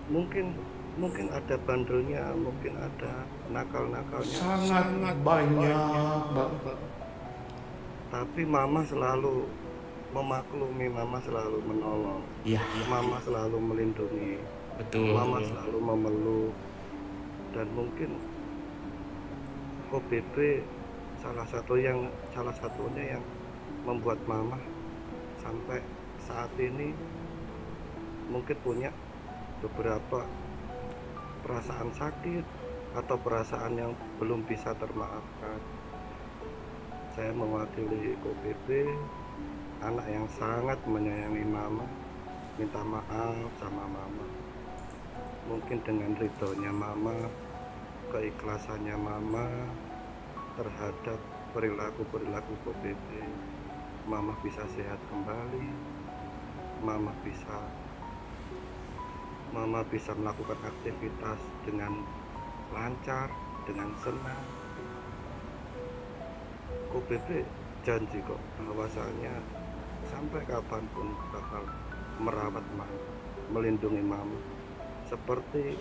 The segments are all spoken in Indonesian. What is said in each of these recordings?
Mungkin mungkin ada bandelnya, mungkin ada nakal-nakalnya, Sangat sangat banyak, banyak, Bang. Bang. Tapi mama selalu memaklumi, mama selalu menolong, Iya, mama selalu melindungi, betul. mama selalu memeluk. Dan mungkin OBB salah satunya yang membuat mama sampai saat ini mungkin punya beberapa perasaan sakit atau perasaan yang belum bisa termaafkan. Saya mewakili OBB, anak yang sangat menyayangi mama, minta maaf sama mama. Mungkin dengan ridhonya mama, keikhlasannya mama terhadap perilaku-perilaku OBB, mama bisa sehat kembali, mama bisa mama bisa melakukan aktivitas dengan lancar, dengan senang. OBB janji kok bahwasanya sampai kapanpun bakal merawat mama, melindungi mama. Seperti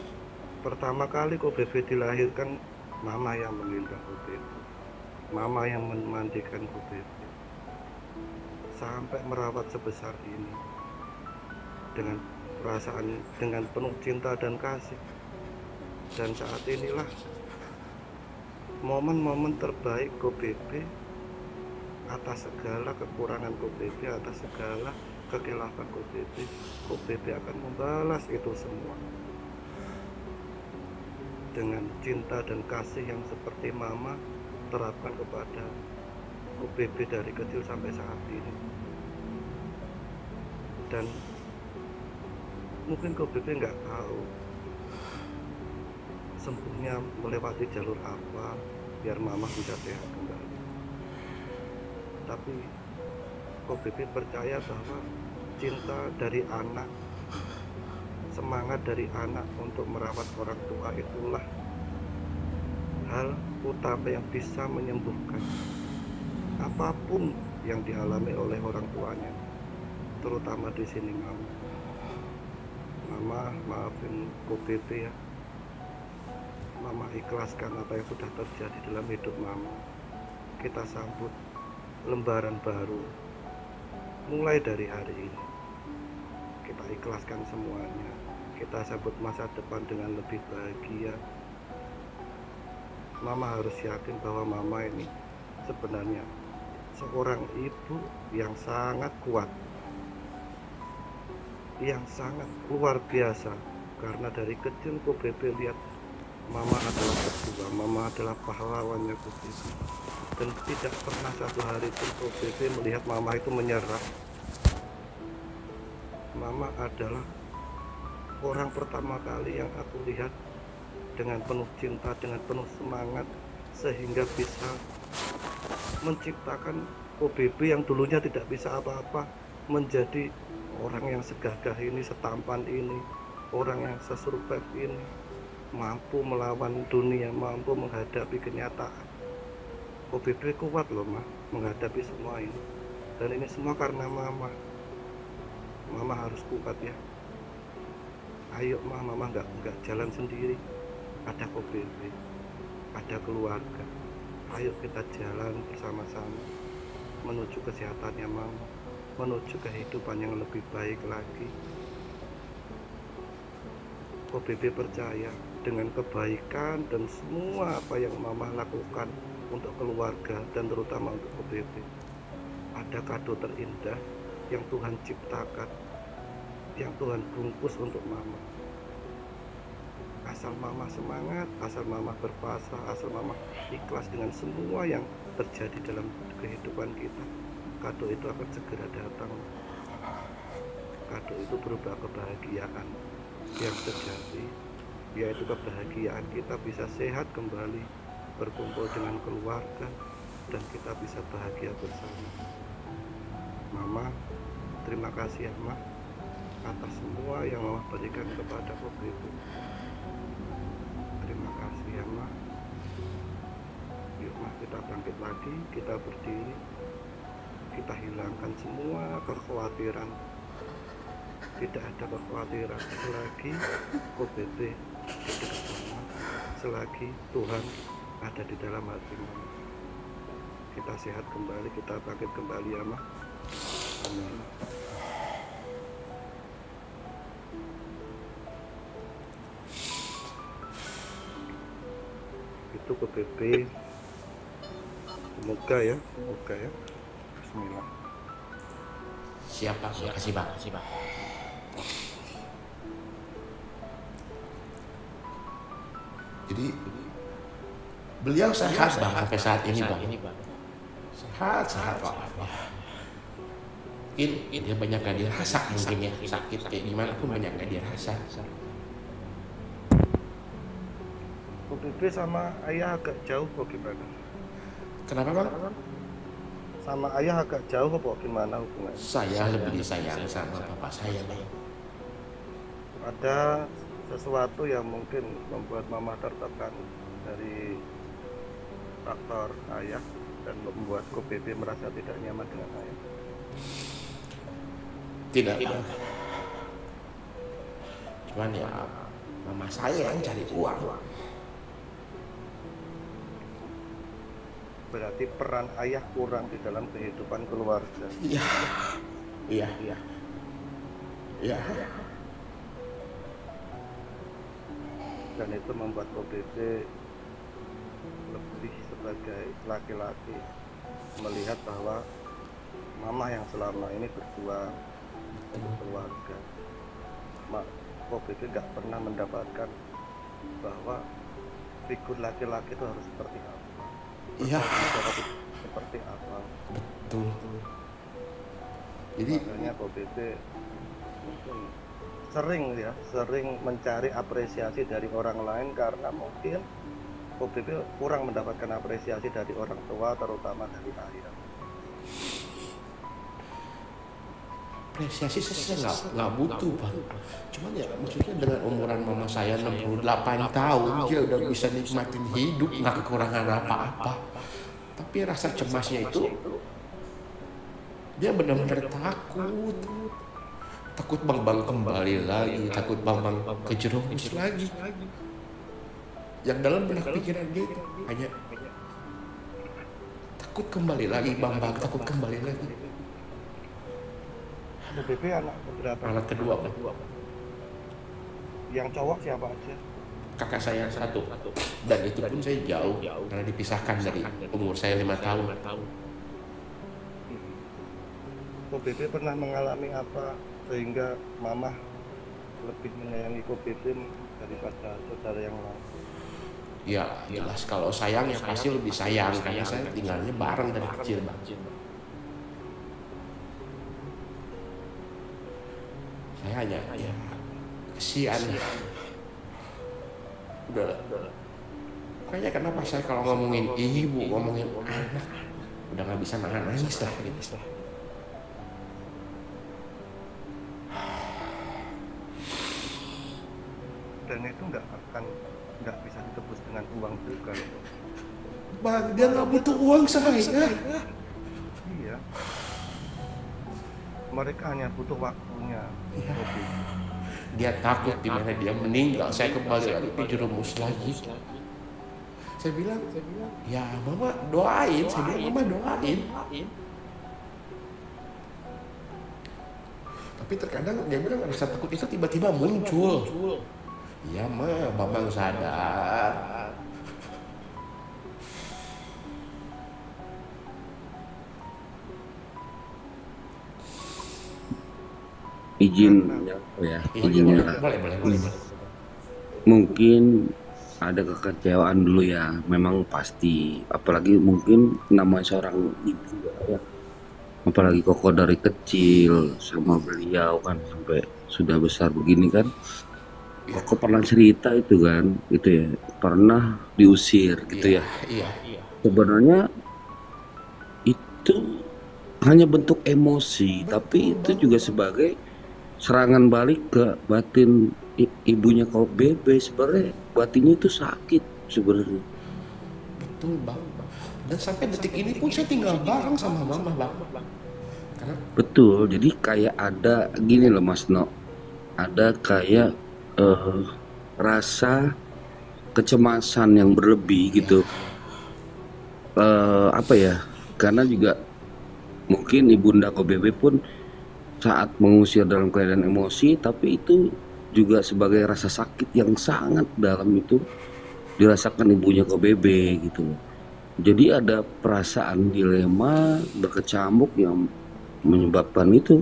pertama kali OBB dilahirkan, mama yang menggendong OBB, mama yang memandikan OBB, sampai merawat sebesar ini dengan perasaan, dengan penuh cinta dan kasih. Dan saat inilah momen-momen terbaik OBB atas segala kekurangan OBB, atas segala kekhilafan OBB. OBB akan membalas itu semua dengan cinta dan kasih yang seperti mama terapkan kepada OBB dari kecil sampai saat ini. Dan mungkin OBB nggak tahu sembuhnya melewati jalur apa biar mama bisa sehat kembali. Tapi OBB percaya bahwa cinta dari anak, semangat dari anak untuk merawat orang tua itulah hal utama yang bisa menyembuhkan apapun yang dialami oleh orang tuanya, terutama di sini mama. Mama maafin OBB ya. Mama ikhlaskan apa yang sudah terjadi dalam hidup mama. Kita sambut lembaran baru mulai dari hari ini. Kita ikhlaskan semuanya. Kita sambut masa depan dengan lebih bahagia. Mama harus yakin bahwa mama ini sebenarnya seorang ibu yang sangat kuat, yang sangat luar biasa. Karena dari kecil OBB lihat mama adalah pejuang, mama adalah pahlawannya OBB. Dan tidak pernah satu hari pun OBB melihat mama itu menyerah. Mama adalah orang pertama kali yang aku lihat dengan penuh cinta, dengan penuh semangat, sehingga bisa menciptakan OBB yang dulunya tidak bisa apa-apa menjadi orang yang segagah ini, setampan ini, orang yang sesurvive ini, mampu melawan dunia, mampu menghadapi kenyataan. OBB kuat loh mah menghadapi semua ini, dan ini semua karena mama. Mama harus kuat ya. Ayo mama nggak jalan sendiri, ada OBB, ada keluarga. Ayo kita jalan bersama-sama menuju kesehatannya mama, menuju kehidupan yang lebih baik lagi. OBB percaya dengan kebaikan dan semua apa yang mama lakukan untuk keluarga dan terutama untuk OBB, ada kado terindah yang Tuhan ciptakan, yang Tuhan bungkus untuk mama. Asal mama semangat, asal mama berpuasa, asal mama ikhlas dengan semua yang terjadi dalam kehidupan kita, kado itu akan segera datang. Kado itu berupa kebahagiaan yang sejati, yaitu kebahagiaan kita bisa sehat kembali, berkumpul dengan keluarga, dan kita bisa bahagia bersama. Mama, terima kasih ya Ma, atas semua yang Mama berikan kepada OBB. Terima kasih ya Ma. Yuk Ma, kita bangkit lagi, kita berdiri, kita hilangkan semua kekhawatiran, tidak ada kekhawatiran selagi OBP di dekat mama, selagi Tuhan ada di dalam hati mama. Kita sehat kembali, kita bangkit kembali ya Ma. Amin. Itu OBP. Semoga ya. Bismillah. Siapa? Makasih Bang. Jadi beliau sehat Bang sampai saat ini Bang. Sehat Bang. Mungkin dia banyak gak dirasa mungkin ya, sakit kayak gimana pun banyak gak dirasa. OBP sama ayah agak jauh kok gimana? Kenapa Bang? Sama ayah agak jauh kok gimana hubungannya? Saya lebih disayang sama bapak saya Bang. Ada sesuatu yang mungkin membuat mama tertekan dari faktor ayah dan membuat OBP merasa tidak nyaman dengan ayah? Tidak Bang. Cuman ya mama saya yang cari uang. Berarti peran ayah kurang di dalam kehidupan keluarga. Iya. Dan itu membuat OBP lebih sebagai laki-laki melihat bahwa mama yang selama ini berjuang untuk keluarga, OBP gak pernah mendapatkan bahwa figur laki-laki itu harus seperti apa. Iya. Seperti apa? Betul. Jadi makanya OBP mungkin sering mencari apresiasi dari orang lain karena mungkin OBP kurang mendapatkan apresiasi dari orang tua, terutama dari ayah. apresiasi saya nggak butuh Bang. Cuman ya maksudnya dengan umuran mama saya 68 tahun dia udah bisa nikmatin hidup, nggak kekurangan apa-apa. Tapi rasa cemasnya itu dia benar-benar takut Bang kembali lagi, takut Bang kejerumus lagi. Yang dalam benak pikiran dia itu hanya takut kembali lagi Bang, takut kembali lagi. OBP anak berapa? Anak kedua Bang. Yang cowok siapa aja? Kakak saya satu, dan itu pun saya jauh karena dipisahkan dari umur saya 5 tahun. OBP pernah mengalami apa sehingga mama lebih menyayangi OBP daripada saudara yang lain? Ya jelas kalau sayang ya pasti lebih sayang karena saya tinggalnya bareng dari kecil Bang. Saya hanya kesian. Udah. Kayaknya kenapa saya kalau ngomongin ibu, ngomongin anak, udah nggak bisa nahan nangis lah. Dan itu nggak bisa ditebus dengan uang juga. Bang, dia nggak butuh uang saya. Iya. Mereka hanya butuh waktunya. Iya. Dia takut di mana dia meninggal, saya kembali lagi dijerumus lagi. Saya bilang, ya mama doain. Saya bilang, mama doain. Tapi terkadang dia bilang rasa takut itu tiba-tiba muncul. Iya mah, Bambang sadar. Izin Boleh. Mungkin ada kekecewaan dulu ya, memang pasti. Apalagi mungkin nama seorang ibu ya, apalagi Koko dari kecil sama beliau kan sampai sudah besar begini kan. Koko pernah cerita itu kan, gitu ya, pernah diusir gitu ya. Iya. Sebenarnya itu hanya bentuk emosi, tapi itu juga sebagai serangan balik ke batin ibunya kau Bebe. Sebenarnya batinnya itu sakit sebenarnya. Betul Bang. Dan sampai detik ini pun saya tinggal bareng sama mama Bang. Karena betul, jadi kayak ada gini loh Mas No, ada kayak eh, rasa kecemasan yang berlebih gitu. Apa ya? Karena juga mungkin ibunda Kobebe pun saat mengusir dalam keadaan emosi, tapi itu juga sebagai rasa sakit yang sangat dalam itu dirasakan ibunya Kobebe gitu loh. Jadi ada perasaan dilema berkecamuk yang menyebabkan itu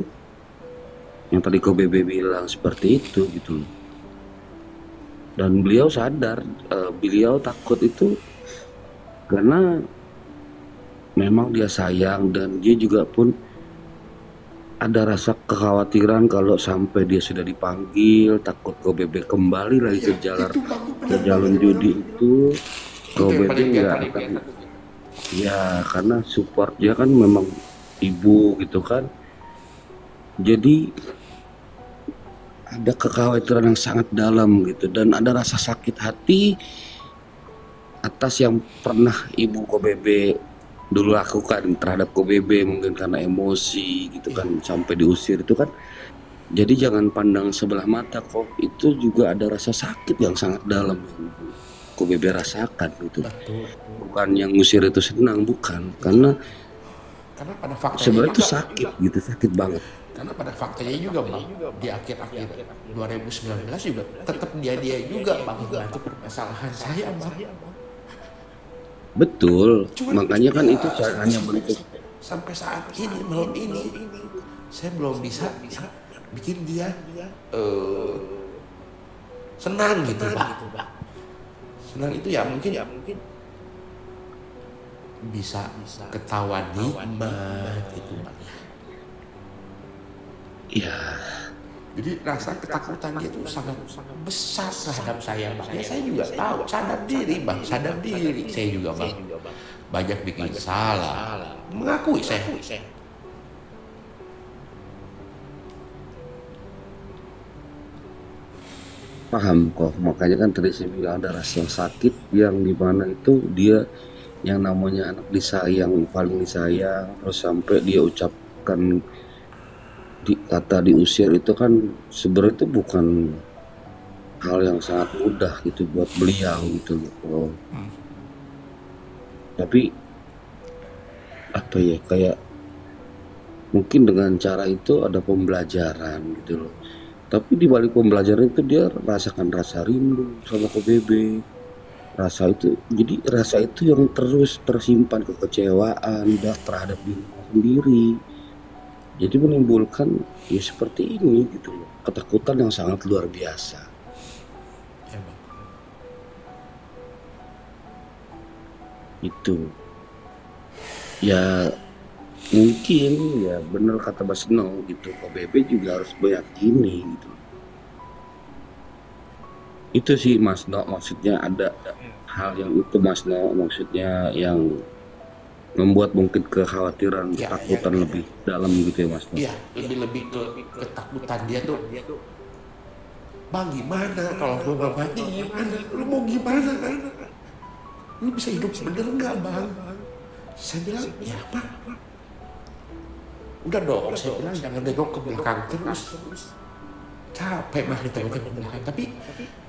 yang tadi Kobebe bilang seperti itu gitu loh. Dan beliau sadar, beliau takut itu karena memang dia sayang, dan dia juga pun ada rasa kekhawatiran kalau sampai dia sudah dipanggil, takut Kobebe kembali lagi ke jalan judi itu. Kobebe nggak akan, ya karena support dia kan memang ibu gitu kan. Jadi ada kekhawatiran yang sangat dalam gitu, dan ada rasa sakit hati atas yang pernah ibu Kobebe dulu lakukan terhadap Kobebe, mungkin karena emosi gitu kan sampai diusir itu kan. Jadi jangan pandang sebelah mata kok, itu juga ada rasa sakit yang sangat dalam yang Kobebe rasakan gitu. Bukan yang ngusir itu senang, bukan, karena pada faktanya sebenarnya itu juga, sakit gitu, sakit banget. karena pada faktanya juga Bang, di akhir-akhir 2019 juga tetap dia juga Bang itu permasalahan saya Bang. Betul, Cuman makanya kan itu hanya bentuk sampai saat ini malam ini saya belum bisa bikin dia senang gitu Bang. Senang itu ya mungkin bisa ketawa nikmat gitu Bang. ya. Jadi rasa ketakutan dia tuh sangat besar terhadap saya Bang. Ya saya juga tahu, sadar diri Bang, sadar diri saya juga Bang. Banyak bikin salah, mengakui saya. Paham kok, makanya kan tadi saya bilang ada rasa sakit yang dimana itu dia yang namanya anak disayang, paling disayang, terus sampai dia ucapkan kata diusir itu kan sebenarnya itu bukan hal yang sangat mudah gitu buat beliau gitu loh. Tapi apa ya, kayak mungkin dengan cara itu ada pembelajaran gitu loh. Tapi di balik pembelajaran itu dia rasakan rasa rindu sama Kobebe. Rasa itu, jadi rasa itu yang terus tersimpan, kekecewaan terhadap diri sendiri. Jadi menimbulkan ya seperti ini gitu loh, ketakutan yang sangat luar biasa. Ya, Bang. Itu ya mungkin ya bener kata Mas No gitu, Kobebe juga harus meyakini gitu. Itu sih Mas No, maksudnya ada hal yang itu Mas No, maksudnya yang membuat mungkin kekhawatiran, ketakutan lebih dalam gitu ya Mas No. Iya, lebih ke ketakutan dia tuh. Bang gimana kalau gue gak mati gimana? Lu mau gimana kan? Lu bisa hidup bener nggak Bang? Saya bilang ya Bang. Udah dong, saya bilang jangan nengok ke belakang terus. Capek mah kita ke belakang. Tapi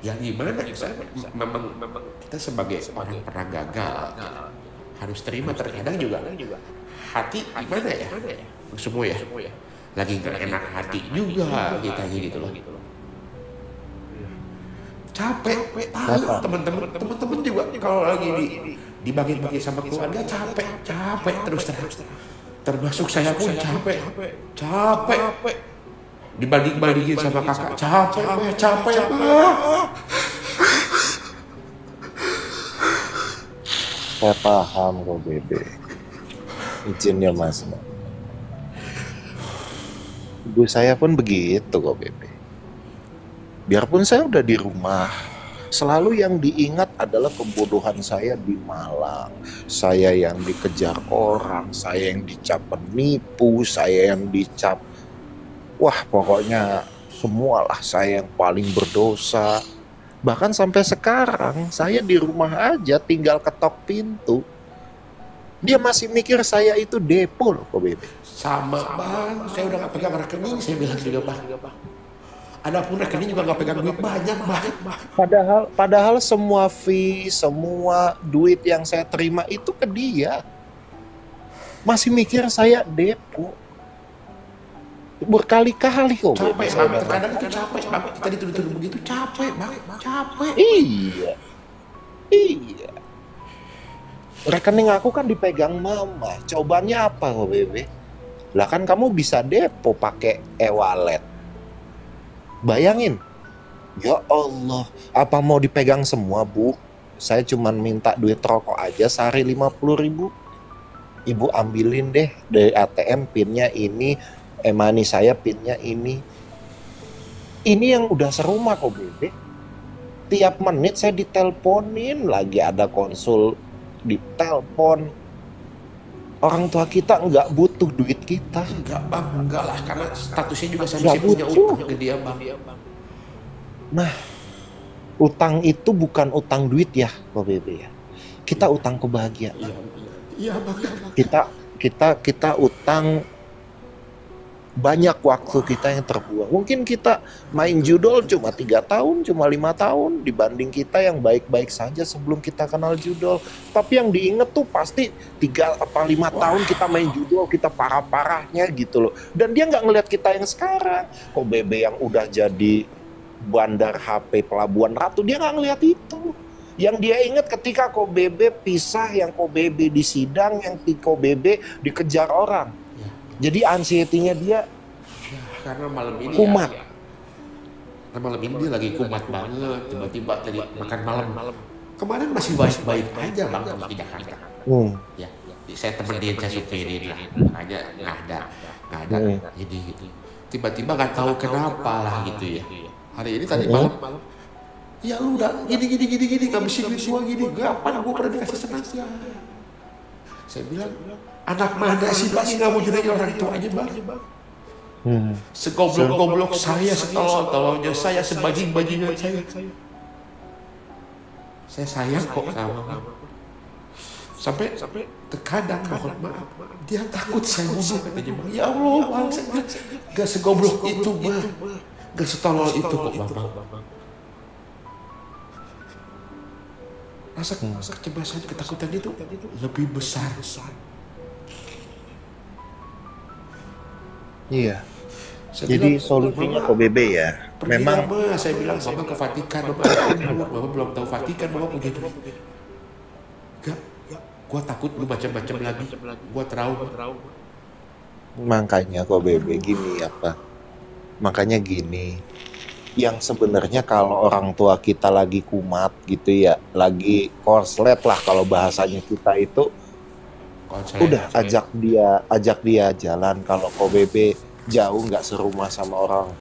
ya gimana? Memang kita sebagai orang pernah gagal harus terima, terkadang juga hati gimana ya semua ya lagi nggak enak hati juga kita gitu loh, capek tahu teman-teman juga kalau lagi dibagi-bagi sama keluarga capek terus termasuk saya pun capek dibanding-bandingin sama kakak capek Saya paham kok Bebe. Izin ya Mas. Ibu saya pun begitu kok Bebe. Biarpun saya udah di rumah, selalu yang diingat adalah pembodohan saya di Malang. Saya yang dikejar orang, saya yang dicap penipu, saya yang dicap, wah pokoknya semualah saya yang paling berdosa. Bahkan sampai sekarang saya di rumah aja tinggal ketok pintu, dia masih mikir saya itu depo loh kok Bebe. sama Bang, saya udah gak pegang rekening, saya bilang juga Bang. ada pun rekening juga nggak pegang duit banyak, Bang. Padahal semua fee, semua duit yang saya terima itu ke dia. Masih mikir saya depo. Berkali-kali kok. Capek, Bang. Terkadang itu capek, Bang. Kita dituduh-tuduh begitu capek, Bang. Capek. Iya. Rekening aku kan dipegang mama. Cobaannya apa kok, Bebe? Lah kan kamu bisa depo pakai e-wallet. Bayangin. Ya Allah, apa mau dipegang semua, Bu? Saya cuma minta duit rokok aja sehari 50.000. Ibu ambilin deh dari ATM, pinnya ini, e-money saya pinnya ini. Ini yang udah serumah kok, Bebe. Tiap menit saya diteleponin, lagi ada konsul ditelepon. Orang tua kita nggak butuh duit kita. Enggak, Bang. Enggak lah. Karena statusnya juga saya Nggak masih punya butuh. utang ke dia, Bang. Nah, utang itu bukan utang duit ya, Kok Bebe ya. Kita utang kebahagiaan. Iya, Bang. Kita utang banyak waktu kita yang terbuang. Mungkin kita main judol cuma 3 tahun, cuma 5 tahun dibanding kita yang baik-baik saja sebelum kita kenal judol. Tapi yang diinget tuh pasti 3 apa 5 tahun kita main judol, kita parah-parahnya gitu loh. Dan dia nggak ngeliat kita yang sekarang. Kok Bebe yang udah jadi bandar HP Pelabuhan Ratu, dia nggak ngeliat itu. Yang dia ingat ketika Ko Bebe pisah, yang Ko Bebe di sidang, yang Ko Bebe dikejar orang. Jadi anxiety-nya dia Karena malam ini kumat. Karena malam ini dia lagi kumat banget. Tiba-tiba tadi makan malam. Kemarin masih baik-baik aja, Bang, sama di Jakarta. Ya, saya temenin, saya supirin lah. Makanya nggak ada. Jadi gitu. Tiba-tiba nggak tahu kenapa lah gitu ya. Hari ini tadi malam. Ya lu udah gini ngabisin duit gua gini. Kapan gua pernah dikasih senang ya? Saya bilang, anak mana sih, Bang, nggak mau jadi orang tuanya, Bang? Segoblok-goblok saya, setolol-tololnya saya, sebajing-bajingan saya. Saya sayang kok sama Bang. Sampai terkadang mohon maaf, dia takut saya bunuh katanya, Bang. Ya Allah, Bang, saya bilang, gak segoblok itu, Bang. Gak setolol itu kok, Bang. Rasa kecemasan, ketakutan itu lebih besar. Iya. Saya Jadi bilang, solusinya Ko Bebe ya. Memang Mama, saya bilang, Mama ke Vatikan, Mama belum tahu Vatikan, Mama punya duit. Gak, gua takut lu macam-macam lagi, gua trauma. makanya Ko Bebe gini apa? Makanya gini. Yang sebenarnya kalau orang tua kita lagi kumat gitu ya, lagi korslet lah kalau bahasanya kita itu, udah ajak dia jalan. Kalau Ko Bebe jauh nggak serumah sama orang